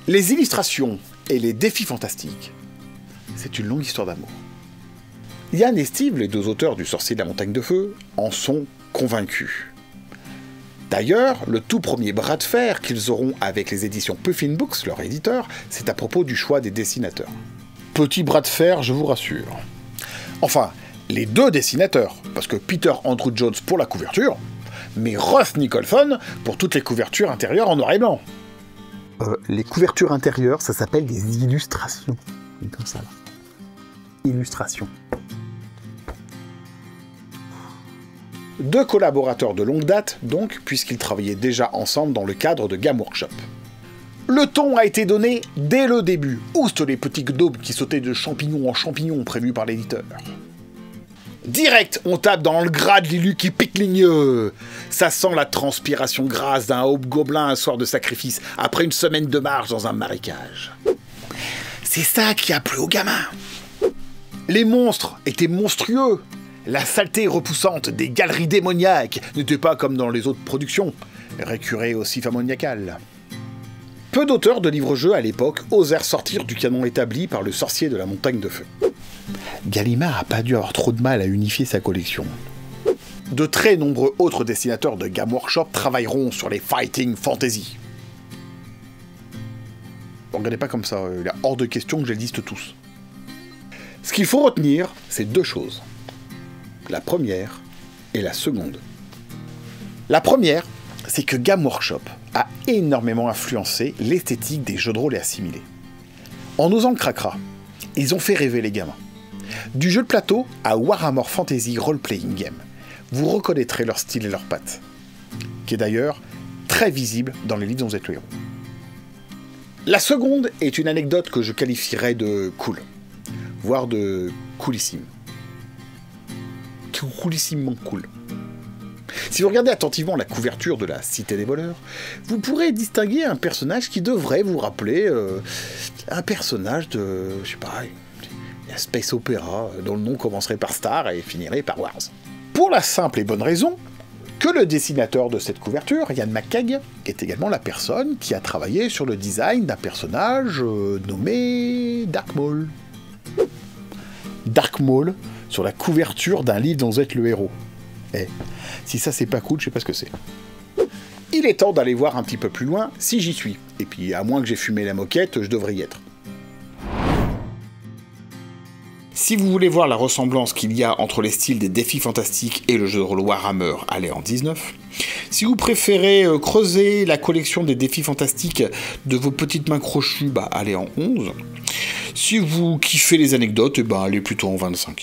Les illustrations et les défis fantastiques, c'est une longue histoire d'amour. Yann et Steve, les deux auteurs du Sorcier de la Montagne de Feu, en sont convaincus. D'ailleurs, le tout premier bras de fer qu'ils auront avec les éditions Puffin Books, leur éditeur, c'est à propos du choix des dessinateurs. Petit bras de fer, je vous rassure. Enfin, les deux dessinateurs, parce que Peter Andrew Jones pour la couverture, mais Russ Nicholson pour toutes les couvertures intérieures en noir et blanc. Les couvertures intérieures, ça s'appelle des illustrations. Comme ça, là. Illustrations. Deux collaborateurs de longue date, donc, puisqu'ils travaillaient déjà ensemble dans le cadre de Game Workshop. Le ton a été donné dès le début, ouste les petits gnomes qui sautaient de champignon en champignon prévus par l'éditeur. Direct, on tape dans le gras de l'élu qui pique ligneux. Ça sent la transpiration grasse d'un hobgoblin un soir de sacrifice, après une semaine de marche dans un marécage. C'est ça qui a plu aux gamins. Les monstres étaient monstrueux. La saleté repoussante des galeries démoniaques n'était pas comme dans les autres productions, récurées aussi ammoniacales. Peu d'auteurs de livres-jeux à l'époque osèrent sortir du canon établi par le Sorcier de la Montagne de Feu. Gallimard a pas dû avoir trop de mal à unifier sa collection. De très nombreux autres dessinateurs de Game Workshop travailleront sur les Fighting Fantasy. Ne regardez pas comme ça, il est hors de question que je les liste tous. Ce qu'il faut retenir, c'est deux choses. La première et la seconde. La première, c'est que Game Workshop a énormément influencé l'esthétique des jeux de rôle et assimilés. En osant le cracra, ils ont fait rêver les gamins. Du jeu de plateau à Warhammer Fantasy Role Playing Game, vous reconnaîtrez leur style et leurs pattes, qui est d'ailleurs très visible dans les livres dont vous êtes le héros. La seconde est une anecdote que je qualifierais de cool, voire de coolissime. Coulissimement cool. Si vous regardez attentivement la couverture de la Cité des voleurs, vous pourrez distinguer un personnage qui devrait vous rappeler un personnage de, je sais pas, un space opéra dont le nom commencerait par Star et finirait par Wars. Pour la simple et bonne raison que le dessinateur de cette couverture, Ian McCaig, est également la personne qui a travaillé sur le design d'un personnage nommé Dark Maul. Dark Maul sur la couverture d'un livre dont vous êtes le héros. Eh, si ça c'est pas cool, je sais pas ce que c'est. Il est temps d'aller voir un petit peu plus loin si j'y suis. Et puis, à moins que j'ai fumé la moquette, je devrais y être. Si vous voulez voir la ressemblance qu'il y a entre les styles des défis fantastiques et le jeu de rôle Warhammer, allez en 19. Si vous préférez creuser la collection des défis fantastiques de vos petites mains crochues, bah allez en 11. Si vous kiffez les anecdotes, allez plutôt en 25.